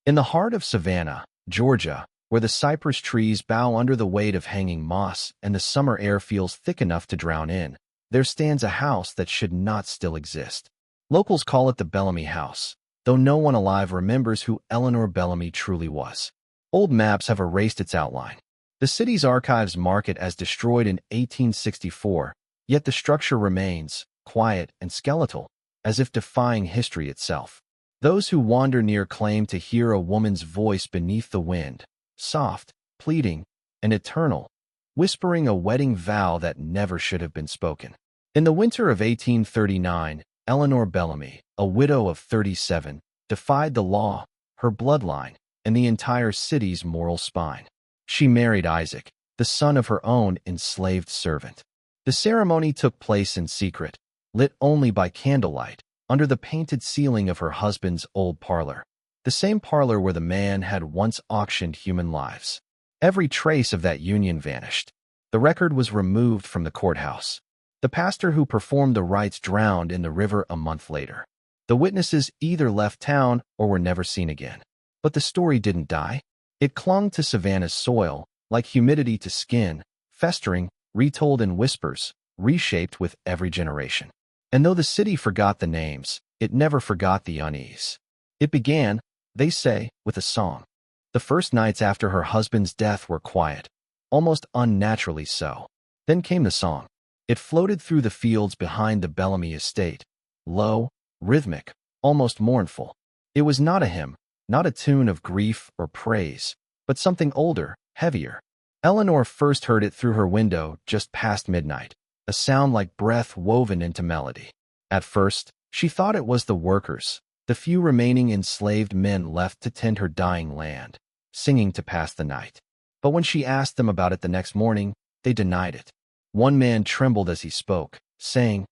In the heart of Savannah, Georgia, where the cypress trees bow under the weight of hanging moss and the summer air feels thick enough to drown in, there stands a house that should not still exist. Locals call it the Bellamy House, though no one alive remembers who Eleanor Bellamy truly was. Old maps have erased its outline. The city's archives mark it as destroyed in 1864, yet the structure remains, quiet and skeletal, as if defying history itself. Those who wander near claim to hear a woman's voice beneath the wind, soft, pleading, and eternal, whispering a wedding vow that never should have been spoken. In the winter of 1839, Eleanor Bellamy, a widow of 37, defied the law, her bloodline, and the entire city's moral spine. She married Isaac, the son of her own enslaved servant. The ceremony took place in secret, lit only by candlelight, under the painted ceiling of her husband's old parlor, the same parlor where the man had once auctioned human lives. Every trace of that union vanished. The record was removed from the courthouse. The pastor who performed the rites drowned in the river a month later. The witnesses either left town or were never seen again. But the story didn't die. It clung to Savannah's soil, like humidity to skin, festering, retold in whispers, reshaped with every generation. And though the city forgot the names, it never forgot the unease. It began, they say, with a song. The first nights after her husband's death were quiet, almost unnaturally so. Then came the song. It floated through the fields behind the Bellamy estate, low, rhythmic, almost mournful. It was not a hymn, not a tune of grief or praise, but something older, heavier. Eleanor first heard it through her window just past midnight, a sound like breath woven into melody. At first, she thought it was the workers, the few remaining enslaved men left to tend her dying land, singing to pass the night. But when she asked them about it the next morning, they denied it. One man trembled as he spoke, saying,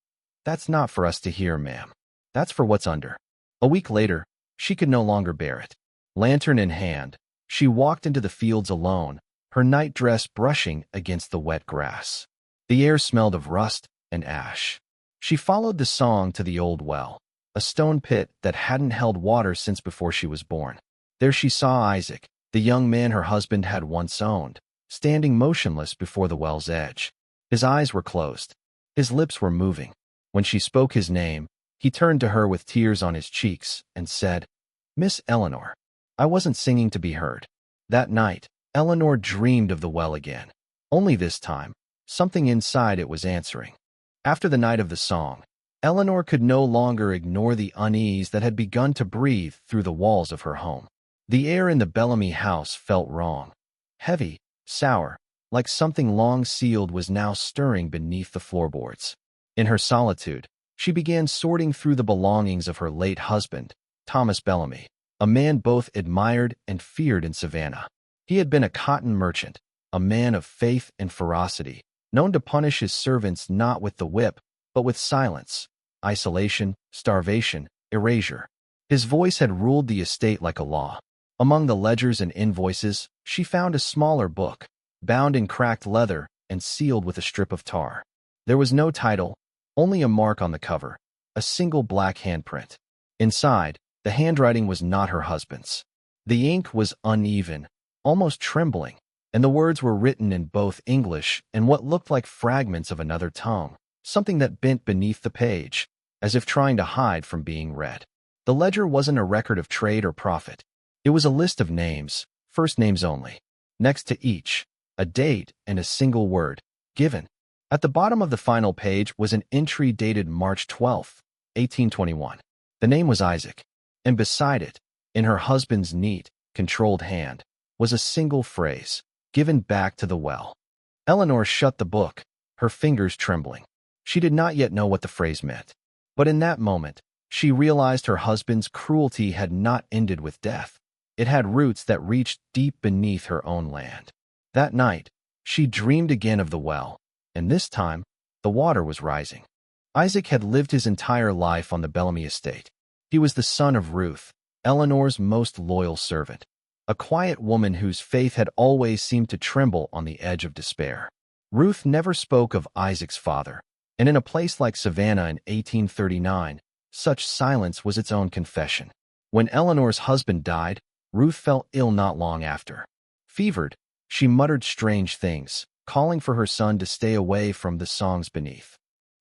"That's not for us to hear, ma'am. That's for what's under." A week later, she could no longer bear it. Lantern in hand, she walked into the fields alone, her night dress brushing against the wet grass. The air smelled of rust and ash. She followed the song to the old well, a stone pit that hadn't held water since before she was born. There she saw Isaac, the young man her husband had once owned, standing motionless before the well's edge. His eyes were closed. His lips were moving. When she spoke his name, he turned to her with tears on his cheeks and said, "Miss Eleanor." I wasn't singing to be heard. That night, Eleanor dreamed of the well again. Only this time, something inside it was answering. After the night of the song, Eleanor could no longer ignore the unease that had begun to breathe through the walls of her home. The air in the Bellamy house felt wrong. Heavy, sour, like something long sealed was now stirring beneath the floorboards. In her solitude, she began sorting through the belongings of her late husband, Thomas Bellamy, a man both admired and feared in Savannah. He had been a cotton merchant, a man of faith and ferocity, known to punish his servants not with the whip, but with silence, isolation, starvation, erasure. His voice had ruled the estate like a law. Among the ledgers and invoices, she found a smaller book, bound in cracked leather and sealed with a strip of tar. There was no title, only a mark on the cover, a single black handprint. Inside, the handwriting was not her husband's. The ink was uneven, almost trembling, and the words were written in both English and what looked like fragments of another tongue, something that bent beneath the page, as if trying to hide from being read. The ledger wasn't a record of trade or profit. It was a list of names, first names only. Next to each, a date and a single word, given. At the bottom of the final page was an entry dated March 12, 1821. The name was Isaac, and beside it, in her husband's neat, controlled hand, was a single phrase, "Given back to the well." Eleanor shut the book, her fingers trembling. She did not yet know what the phrase meant. But in that moment, she realized her husband's cruelty had not ended with death. It had roots that reached deep beneath her own land. That night, she dreamed again of the well, and this time, the water was rising. Isaac had lived his entire life on the Bellamy estate. He was the son of Ruth, Eleanor's most loyal servant, a quiet woman whose faith had always seemed to tremble on the edge of despair. Ruth never spoke of Isaac's father, and in a place like Savannah in 1839, such silence was its own confession. When Eleanor's husband died, Ruth fell ill not long after. Fevered, she muttered strange things, calling for her son to stay away from the songs beneath.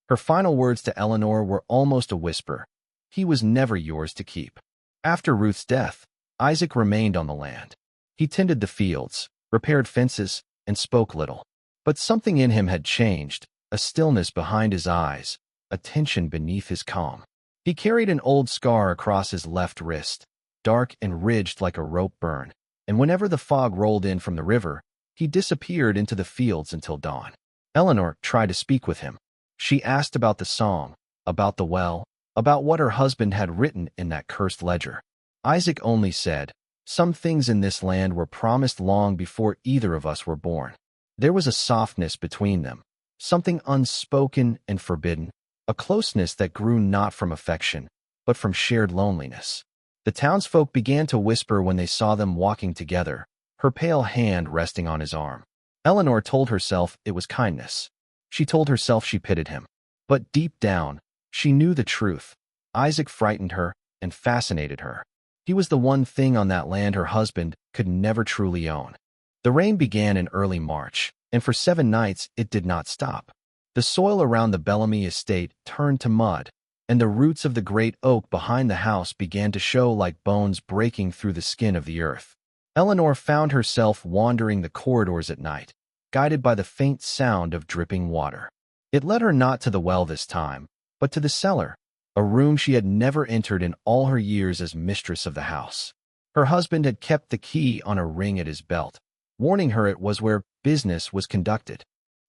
Her final words to Eleanor were almost a whisper. He was never yours to keep. After Ruth's death, Isaac remained on the land. He tended the fields, repaired fences, and spoke little. But something in him had changed, a stillness behind his eyes, a tension beneath his calm. He carried an old scar across his left wrist, dark and ridged like a rope burn, and whenever the fog rolled in from the river, he disappeared into the fields until dawn. Eleanor tried to speak with him. She asked about the song, about the well, about what her husband had written in that cursed ledger. Isaac only said, "Some things in this land were promised long before either of us were born." There was a softness between them, something unspoken and forbidden, a closeness that grew not from affection, but from shared loneliness. The townsfolk began to whisper when they saw them walking together, her pale hand resting on his arm. Eleanor told herself it was kindness. She told herself she pitied him. But deep down, she knew the truth. Isaac frightened her and fascinated her. He was the one thing on that land her husband could never truly own. The rain began in early March, and for 7 nights it did not stop. The soil around the Bellamy estate turned to mud, and the roots of the great oak behind the house began to show like bones breaking through the skin of the earth. Eleanor found herself wandering the corridors at night, guided by the faint sound of dripping water. It led her not to the well this time, but to the cellar, a room she had never entered in all her years as mistress of the house. Her husband had kept the key on a ring at his belt, warning her it was where business was conducted.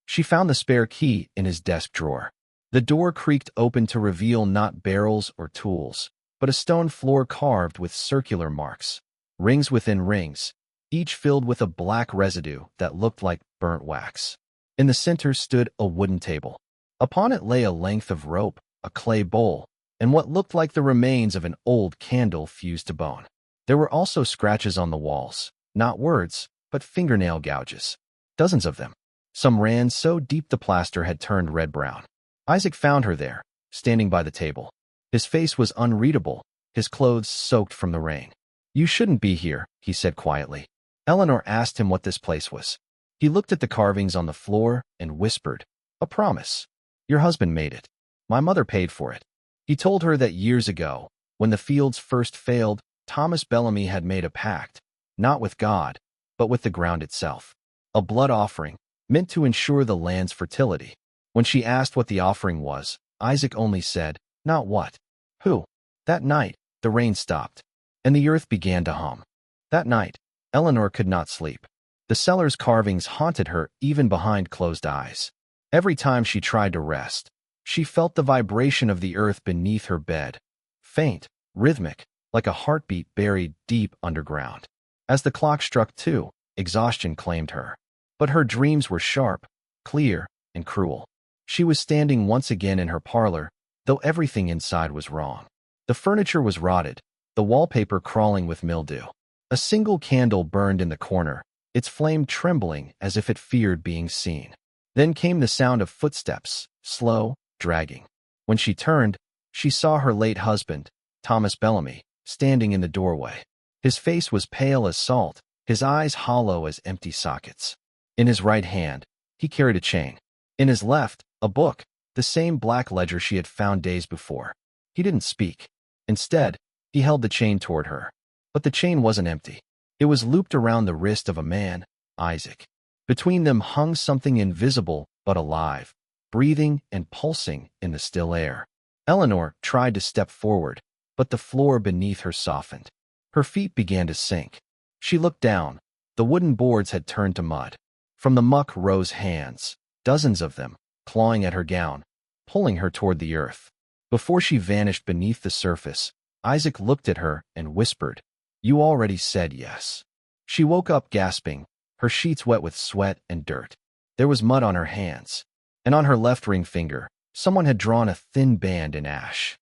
She found the spare key in his desk drawer. The door creaked open to reveal not barrels or tools, but a stone floor carved with circular marks, rings within rings, each filled with a black residue that looked like burnt wax. In the center stood a wooden table. Upon it lay a length of rope, a clay bowl, and what looked like the remains of an old candle fused to bone. There were also scratches on the walls, not words, but fingernail gouges. Dozens of them. Some ran so deep the plaster had turned red-brown. Isaac found her there, standing by the table. His face was unreadable, his clothes soaked from the rain. "You shouldn't be here," he said quietly. Eleanor asked him what this place was. He looked at the carvings on the floor and whispered, "A promise. Your husband made it. My mother paid for it." He told her that years ago, when the fields first failed, Thomas Bellamy had made a pact, not with God, but with the ground itself. A blood offering, meant to ensure the land's fertility. When she asked what the offering was, Isaac only said, "Not what? Who?" That night, the rain stopped, and the earth began to hum. That night, Eleanor could not sleep. The cellar's carvings haunted her even behind closed eyes. Every time she tried to rest, she felt the vibration of the earth beneath her bed, faint, rhythmic, like a heartbeat buried deep underground. As the clock struck 2, exhaustion claimed her. But her dreams were sharp, clear, and cruel. She was standing once again in her parlor, though everything inside was wrong. The furniture was rotted, the wallpaper crawling with mildew. A single candle burned in the corner, its flame trembling as if it feared being seen. Then came the sound of footsteps, slow, dragging. When she turned, she saw her late husband, Thomas Bellamy, standing in the doorway. His face was pale as salt, his eyes hollow as empty sockets. In his right hand, he carried a chain. In his left, a book, the same black ledger she had found days before. He didn't speak. Instead, he held the chain toward her. But the chain wasn't empty. It was looped around the wrist of a man, Isaac. Between them hung something invisible but alive, breathing and pulsing in the still air. Eleanor tried to step forward, but the floor beneath her softened. Her feet began to sink. She looked down. The wooden boards had turned to mud. From the muck rose hands, dozens of them, clawing at her gown, pulling her toward the earth. Before she vanished beneath the surface, Isaac looked at her and whispered, "You already said yes." She woke up gasping, her sheets wet with sweat and dirt. There was mud on her hands, and on her left ring finger, someone had drawn a thin band in ash.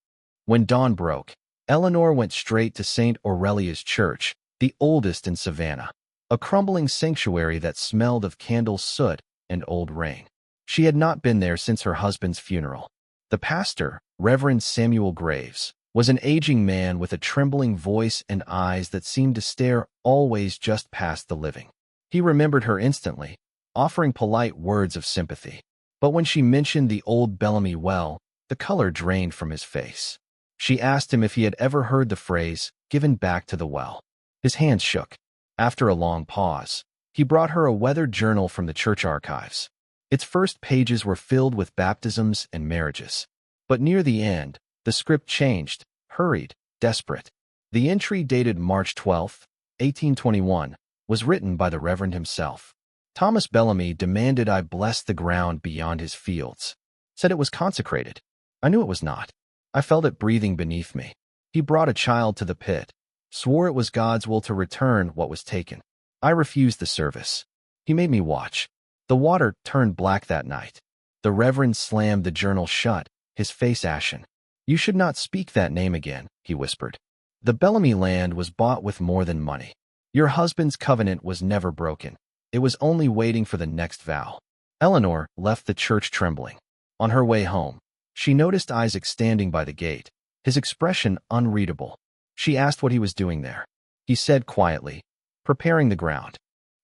When dawn broke, Eleanor went straight to St. Aurelia's Church, the oldest in Savannah, a crumbling sanctuary that smelled of candle soot and old rain. She had not been there since her husband's funeral. The pastor, Reverend Samuel Graves, was an aging man with a trembling voice and eyes that seemed to stare always just past the living. He remembered her instantly, offering polite words of sympathy. But when she mentioned the old Bellamy well, the color drained from his face. She asked him if he had ever heard the phrase, "given back to the well." His hands shook. After a long pause, he brought her a weathered journal from the church archives. Its first pages were filled with baptisms and marriages. But near the end, the script changed, hurried, desperate. The entry dated March 12, 1821, was written by the Reverend himself. Thomas Bellamy demanded I bless the ground beyond his fields. Said it was consecrated. I knew it was not. I felt it breathing beneath me. He brought a child to the pit, swore it was God's will to return what was taken. I refused the service. He made me watch. The water turned black that night. The Reverend slammed the journal shut, his face ashen. "You should not speak that name again," he whispered. "The Bellamy land was bought with more than money. Your husband's covenant was never broken. It was only waiting for the next vow." Eleanor left the church trembling. On her way home, she noticed Isaac standing by the gate, his expression unreadable. She asked what he was doing there. He said quietly, "Preparing the ground."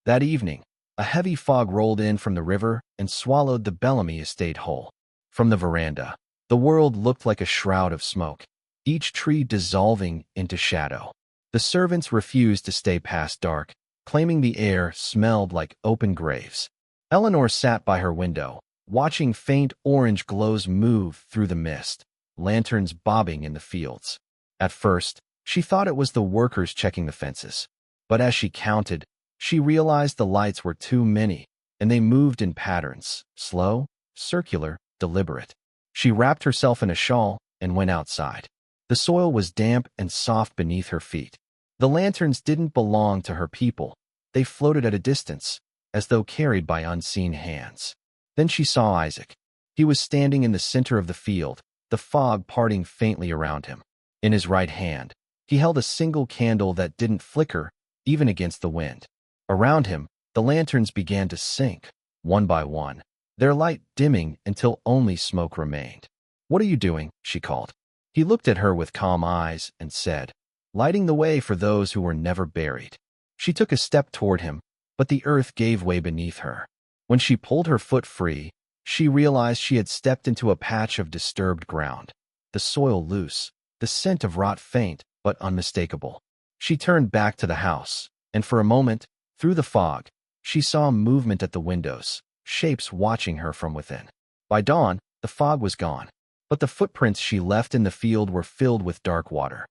That evening, a heavy fog rolled in from the river and swallowed the Bellamy estate whole. From the veranda, the world looked like a shroud of smoke, each tree dissolving into shadow. The servants refused to stay past dark, claiming the air smelled like open graves. Eleanor sat by her window, watching faint orange glows move through the mist, lanterns bobbing in the fields. At first, she thought it was the workers checking the fences. But as she counted, she realized the lights were too many, and they moved in patterns, slow, circular, deliberate. She wrapped herself in a shawl and went outside. The soil was damp and soft beneath her feet. The lanterns didn't belong to her people. They floated at a distance, as though carried by unseen hands. Then she saw Isaac. He was standing in the center of the field, the fog parting faintly around him. In his right hand, he held a single candle that didn't flicker, even against the wind. Around him, the lanterns began to sink, one by one, their light dimming until only smoke remained. "What are you doing?" she called. He looked at her with calm eyes and said, "Lighting the way for those who were never buried." She took a step toward him, but the earth gave way beneath her. When she pulled her foot free, she realized she had stepped into a patch of disturbed ground, the soil loose, the scent of rot faint but unmistakable. She turned back to the house, and for a moment, through the fog, she saw movement at the windows, shapes watching her from within. By dawn, the fog was gone, but the footprints she left in the field were filled with dark water.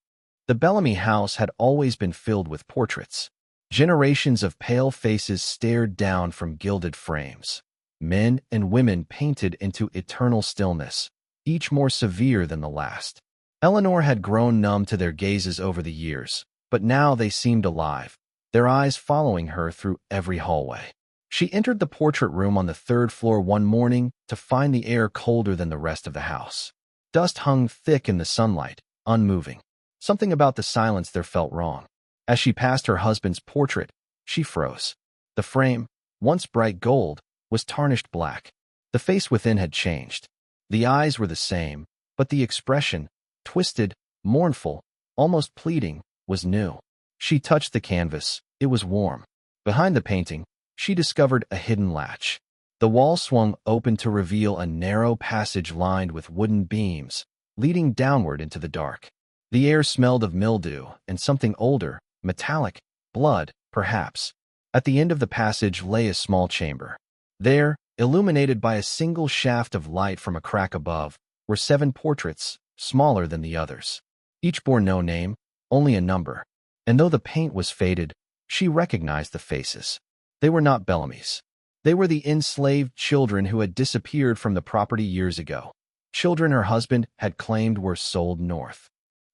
The Bellamy house had always been filled with portraits. Generations of pale faces stared down from gilded frames. Men and women painted into eternal stillness, each more severe than the last. Eleanor had grown numb to their gazes over the years, but now they seemed alive, their eyes following her through every hallway. She entered the portrait room on the third floor one morning to find the air colder than the rest of the house. Dust hung thick in the sunlight, unmoving. Something about the silence there felt wrong. As she passed her husband's portrait, she froze. The frame, once bright gold, was tarnished black. The face within had changed. The eyes were the same, but the expression, twisted, mournful, almost pleading, was new. She touched the canvas. It was warm. Behind the painting, she discovered a hidden latch. The wall swung open to reveal a narrow passage lined with wooden beams, leading downward into the dark. The air smelled of mildew and something older, metallic, blood, perhaps. At the end of the passage lay a small chamber. There, illuminated by a single shaft of light from a crack above, were 7 portraits, smaller than the others. Each bore no name, only a number. And though the paint was faded, she recognized the faces. They were not Bellamy's. They were the enslaved children who had disappeared from the property years ago. Children her husband had claimed were sold north.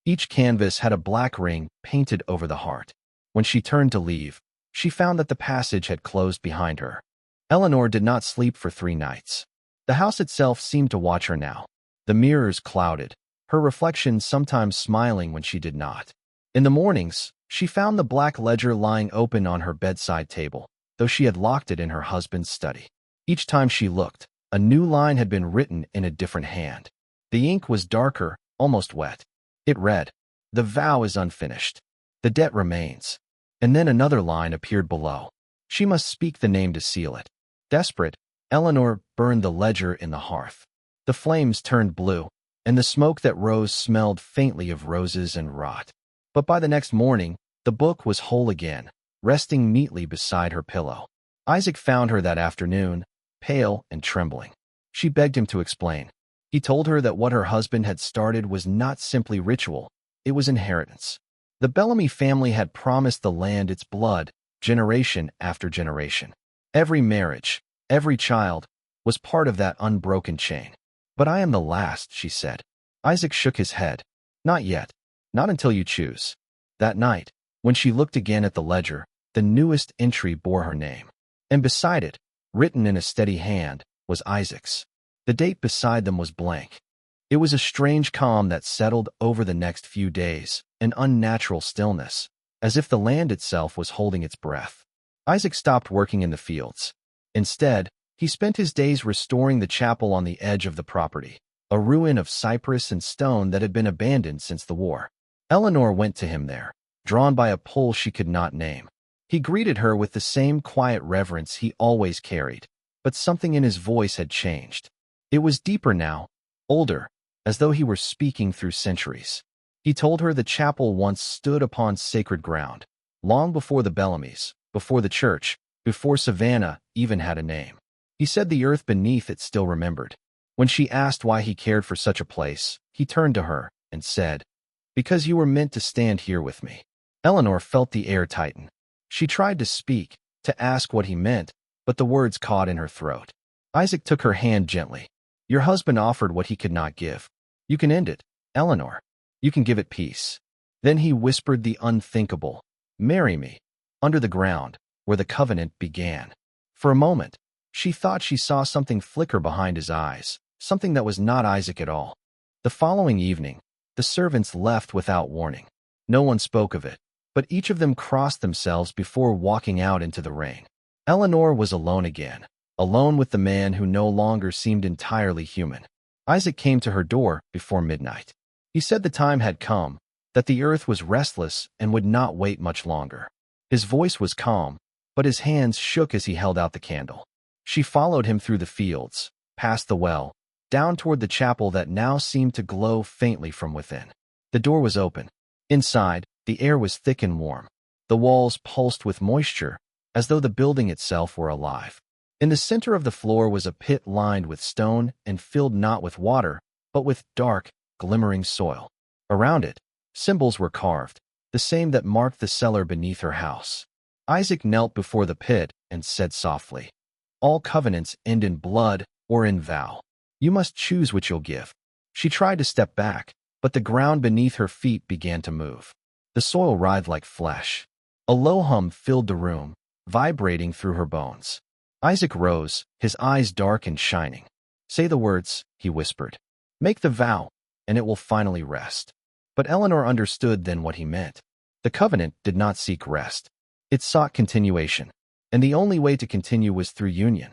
Each canvas had a black ring painted over the heart. When she turned to leave, she found that the passage had closed behind her. Eleanor did not sleep for 3 nights. The house itself seemed to watch her now. The mirrors clouded, her reflection sometimes smiling when she did not. In the mornings, she found the black ledger lying open on her bedside table, though she had locked it in her husband's study. Each time she looked, a new line had been written in a different hand. The ink was darker, almost wet. It read, "The vow is unfinished. The debt remains." And then another line appeared below. "She must speak the name to seal it." Desperate, Eleanor burned the ledger in the hearth. The flames turned blue, and the smoke that rose smelled faintly of roses and rot. But by the next morning, the book was whole again, resting neatly beside her pillow. Isaac found her that afternoon, pale and trembling. She begged him to explain. He told her that what her husband had started was not simply ritual, it was inheritance. The Bellamy family had promised the land its blood, generation after generation. Every marriage, every child, was part of that unbroken chain. "But I am the last," she said. Isaac shook his head. "Not yet. Not until you choose." That night, when she looked again at the ledger, the newest entry bore her name. And beside it, written in a steady hand, was Isaac's. The date beside them was blank. It was a strange calm that settled over the next few days, an unnatural stillness, as if the land itself was holding its breath. Isaac stopped working in the fields. Instead, he spent his days restoring the chapel on the edge of the property, a ruin of cypress and stone that had been abandoned since the war. Eleanor went to him there, drawn by a pull she could not name. He greeted her with the same quiet reverence he always carried, but something in his voice had changed. It was deeper now, older, as though he were speaking through centuries. He told her the chapel once stood upon sacred ground, long before the Bellamys, before the church, before Savannah even had a name. He said the earth beneath it still remembered. When she asked why he cared for such a place, he turned to her and said, "Because you were meant to stand here with me." Eleanor felt the air tighten. She tried to speak, to ask what he meant, but the words caught in her throat. Isaac took her hand gently. "Your husband offered what he could not give. You can end it, Eleanor. You can give it peace." Then he whispered the unthinkable, "Marry me," under the ground, where the covenant began. For a moment, she thought she saw something flicker behind his eyes, something that was not Isaac at all. The following evening, the servants left without warning. No one spoke of it, but each of them crossed themselves before walking out into the rain. Eleanor was alone again, alone with the man who no longer seemed entirely human. Isaac came to her door before midnight. He said the time had come, that the earth was restless and would not wait much longer. His voice was calm, but his hands shook as he held out the candle. She followed him through the fields, past the well, down toward the chapel that now seemed to glow faintly from within. The door was open. Inside, the air was thick and warm. The walls pulsed with moisture, as though the building itself were alive. In the center of the floor was a pit lined with stone and filled not with water, but with dark, glimmering soil. Around it, symbols were carved, the same that marked the cellar beneath her house. Isaac knelt before the pit and said softly, "All covenants end in blood or in vow. You must choose which you'll give." She tried to step back, but the ground beneath her feet began to move. The soil writhed like flesh. A low hum filled the room, vibrating through her bones. Isaac rose, his eyes dark and shining. "Say the words," he whispered. "Make the vow, and it will finally rest." But Eleanor understood then what he meant. The covenant did not seek rest. It sought continuation, and the only way to continue was through union.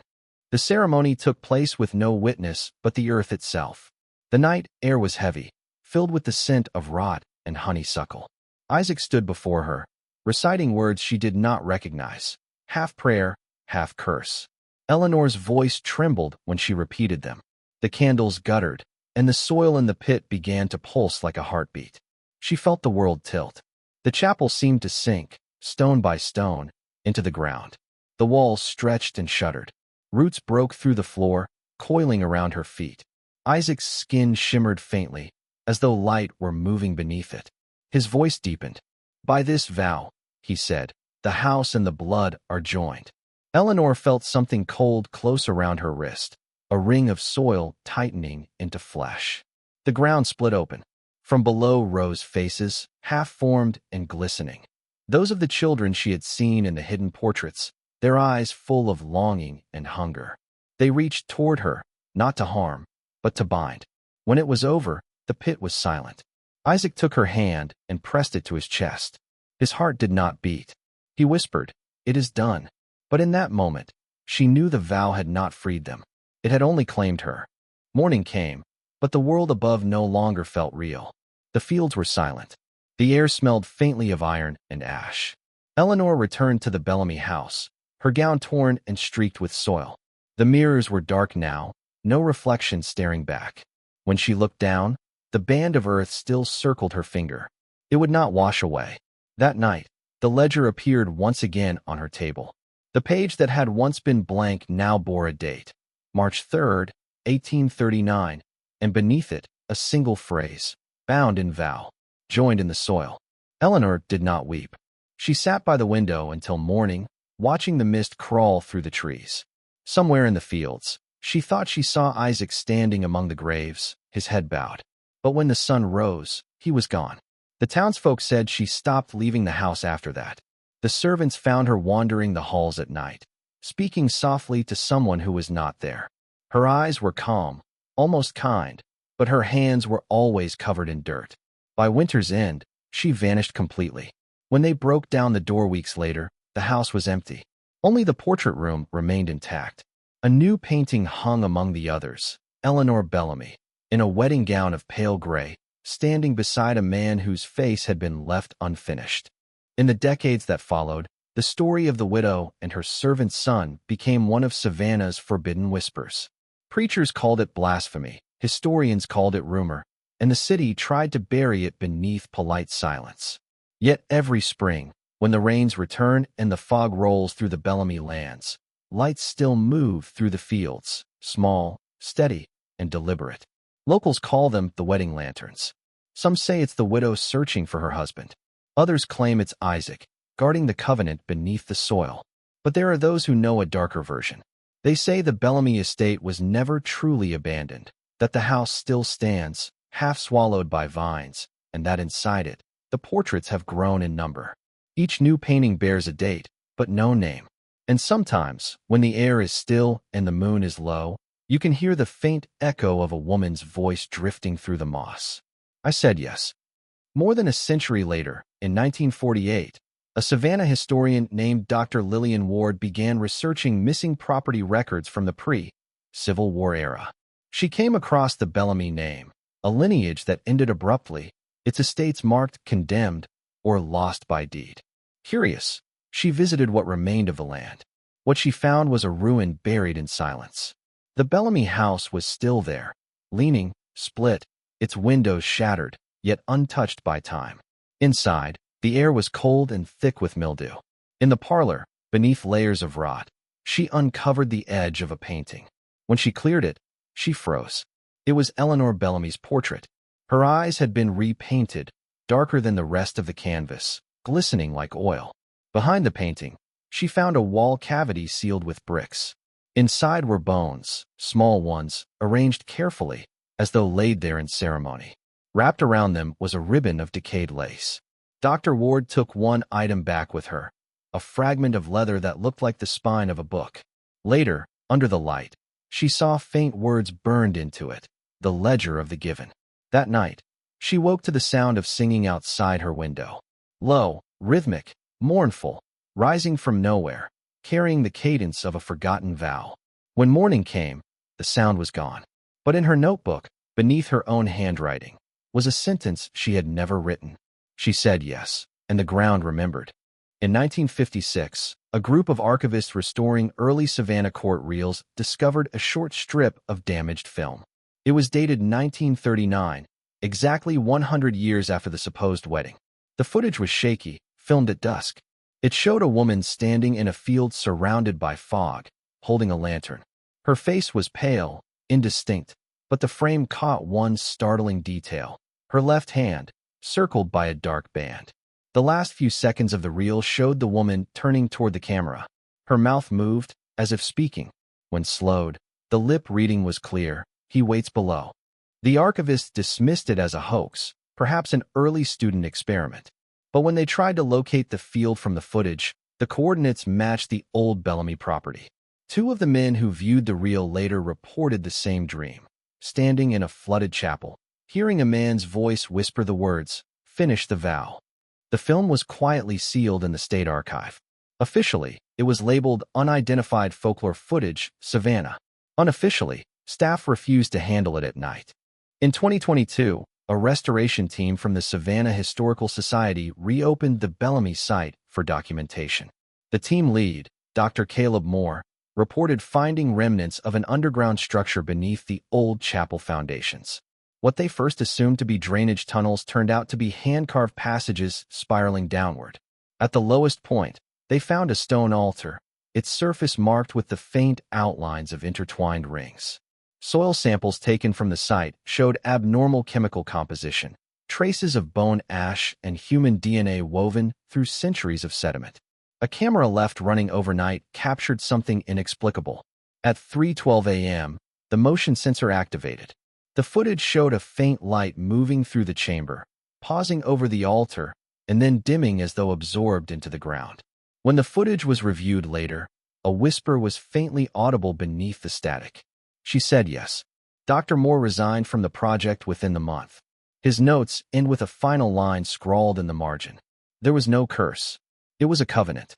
The ceremony took place with no witness but the earth itself. The night air was heavy, filled with the scent of rot and honeysuckle. Isaac stood before her, reciting words she did not recognize, half prayer, half curse. Eleanor's voice trembled when she repeated them. The candles guttered, and the soil in the pit began to pulse like a heartbeat. She felt the world tilt. The chapel seemed to sink, stone by stone, into the ground. The walls stretched and shuddered. Roots broke through the floor, coiling around her feet. Isaac's skin shimmered faintly, as though light were moving beneath it. His voice deepened. "By this vow," he said, "the house and the blood are joined." Eleanor felt something cold close around her wrist, a ring of soil tightening into flesh. The ground split open. From below rose faces, half-formed and glistening. Those of the children she had seen in the hidden portraits, their eyes full of longing and hunger. They reached toward her, not to harm, but to bind. When it was over, the pit was silent. Isaac took her hand and pressed it to his chest. His heart did not beat. He whispered, "It is done." But in that moment, she knew the vow had not freed them. It had only claimed her. Morning came, but the world above no longer felt real. The fields were silent. The air smelled faintly of iron and ash. Eleanor returned to the Bellamy house, her gown torn and streaked with soil. The mirrors were dark now, no reflection staring back. When she looked down, the band of earth still circled her finger. It would not wash away. That night, the ledger appeared once again on her table. The page that had once been blank now bore a date, March 3rd, 1839, and beneath it, a single phrase, bound in vow, joined in the soil. Eleanor did not weep. She sat by the window until morning, watching the mist crawl through the trees. Somewhere in the fields, she thought she saw Isaac standing among the graves, his head bowed. But when the sun rose, he was gone. The townsfolk said she stopped leaving the house after that. The servants found her wandering the halls at night, speaking softly to someone who was not there. Her eyes were calm, almost kind, but her hands were always covered in dirt. By winter's end, she vanished completely. When they broke down the door weeks later, the house was empty. Only the portrait room remained intact. A new painting hung among the others, Eleanor Bellamy, in a wedding gown of pale gray, standing beside a man whose face had been left unfinished. In the decades that followed, the story of the widow and her servant son became one of Savannah's forbidden whispers. Preachers called it blasphemy, historians called it rumor, and the city tried to bury it beneath polite silence. Yet every spring, when the rains return and the fog rolls through the Bellamy lands, lights still move through the fields, small, steady, and deliberate. Locals call them the wedding lanterns. Some say it's the widow searching for her husband. Others claim it's Isaac, guarding the covenant beneath the soil. But there are those who know a darker version. They say the Bellamy estate was never truly abandoned, that the house still stands, half swallowed by vines, and that inside it, the portraits have grown in number. Each new painting bears a date, but no name. And sometimes, when the air is still and the moon is low, you can hear the faint echo of a woman's voice drifting through the moss. I said yes. More than a century later, in 1948, a Savannah historian named Dr. Lillian Ward began researching missing property records from the pre-Civil War era. She came across the Bellamy name, a lineage that ended abruptly, its estates marked condemned or lost by deed. Curious, she visited what remained of the land. What she found was a ruin buried in silence. The Bellamy house was still there, leaning, split, its windows shattered, yet untouched by time. Inside, the air was cold and thick with mildew. In the parlor, beneath layers of rot, she uncovered the edge of a painting. When she cleared it, she froze. It was Eleanor Bellamy's portrait. Her eyes had been repainted, darker than the rest of the canvas, glistening like oil. Behind the painting, she found a wall cavity sealed with bricks. Inside were bones, small ones, arranged carefully, as though laid there in ceremony. Wrapped around them was a ribbon of decayed lace. Dr. Ward took one item back with her, a fragment of leather that looked like the spine of a book. Later, under the light, she saw faint words burned into it, the ledger of the given. That night, she woke to the sound of singing outside her window. Low, rhythmic, mournful, rising from nowhere, carrying the cadence of a forgotten vow. When morning came, the sound was gone. But in her notebook, beneath her own handwriting, was a sentence she had never written. She said yes, and the ground remembered. In 1956, a group of archivists restoring early Savannah court reels discovered a short strip of damaged film. It was dated 1939, exactly 100 years after the supposed wedding. The footage was shaky, filmed at dusk. It showed a woman standing in a field surrounded by fog, holding a lantern. Her face was pale, indistinct, but the frame caught one startling detail: her left hand, circled by a dark band. The last few seconds of the reel showed the woman turning toward the camera. Her mouth moved, as if speaking. When slowed, the lip reading was clear: "He waits below." The archivists dismissed it as a hoax, perhaps an early student experiment. But when they tried to locate the field from the footage, the coordinates matched the old Bellamy property. Two of the men who viewed the reel later reported the same dream: standing in a flooded chapel, hearing a man's voice whisper the words, "Finish the vow." The film was quietly sealed in the state archive. Officially, it was labeled Unidentified Folklore Footage, Savannah. Unofficially, staff refused to handle it at night. In 2022, a restoration team from the Savannah Historical Society reopened the Bellamy site for documentation. The team lead, Dr. Caleb Moore, reported finding remnants of an underground structure beneath the old chapel foundations. What they first assumed to be drainage tunnels turned out to be hand-carved passages spiraling downward. At the lowest point, they found a stone altar, its surface marked with the faint outlines of intertwined rings. Soil samples taken from the site showed abnormal chemical composition, traces of bone ash and human DNA woven through centuries of sediment. A camera left running overnight captured something inexplicable. At 3:12 a.m., the motion sensor activated. The footage showed a faint light moving through the chamber, pausing over the altar, and then dimming as though absorbed into the ground. When the footage was reviewed later, a whisper was faintly audible beneath the static. She said yes. Dr. Moore resigned from the project within the month. His notes end with a final line scrawled in the margin. There was no curse. It was a covenant.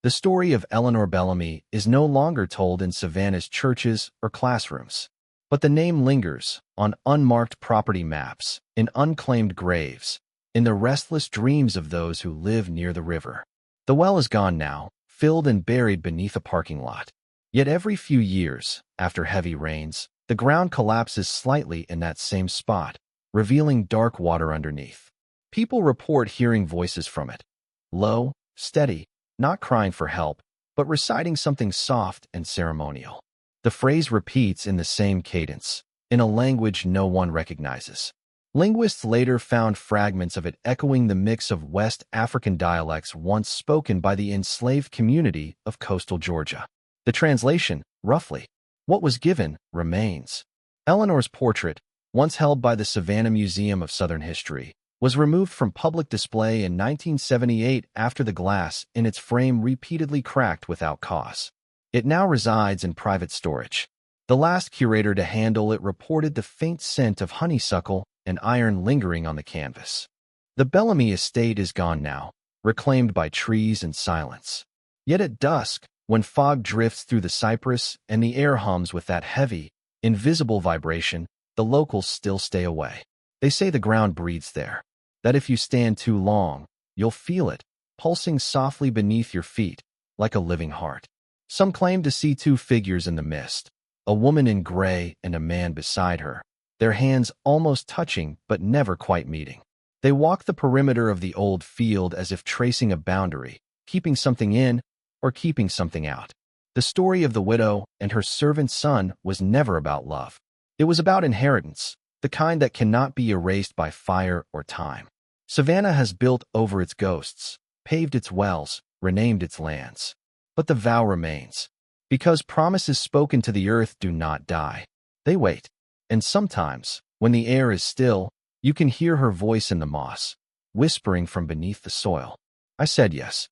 The story of Eleanor Bellamy is no longer told in Savannah's churches or classrooms, but the name lingers on unmarked property maps, in unclaimed graves, in the restless dreams of those who live near the river. The well is gone now, filled and buried beneath a parking lot. Yet every few years, after heavy rains, the ground collapses slightly in that same spot, revealing dark water underneath. People report hearing voices from it. Low, steady, not crying for help, but reciting something soft and ceremonial. The phrase repeats in the same cadence, in a language no one recognizes. Linguists later found fragments of it echoing the mix of West African dialects once spoken by the enslaved community of coastal Georgia. The translation, roughly, what was given, remains. Eleanor's portrait, once held by the Savannah Museum of Southern History, was removed from public display in 1978 after the glass in its frame repeatedly cracked without cause. It now resides in private storage. The last curator to handle it reported the faint scent of honeysuckle and iron lingering on the canvas. The Bellamy estate is gone now, reclaimed by trees and silence. Yet at dusk, when fog drifts through the cypress and the air hums with that heavy, invisible vibration, the locals still stay away. They say the ground breathes there, that if you stand too long, you'll feel it, pulsing softly beneath your feet, like a living heart. Some claim to see two figures in the mist, a woman in gray and a man beside her, their hands almost touching but never quite meeting. They walk the perimeter of the old field as if tracing a boundary, keeping something in or keeping something out. The story of the widow and her servant son was never about love. It was about inheritance, the kind that cannot be erased by fire or time. Savannah has built over its ghosts, paved its wells, renamed its lands. But the vow remains. Because promises spoken to the earth do not die. They wait. And sometimes, when the air is still, you can hear her voice in the moss, whispering from beneath the soil. I said yes.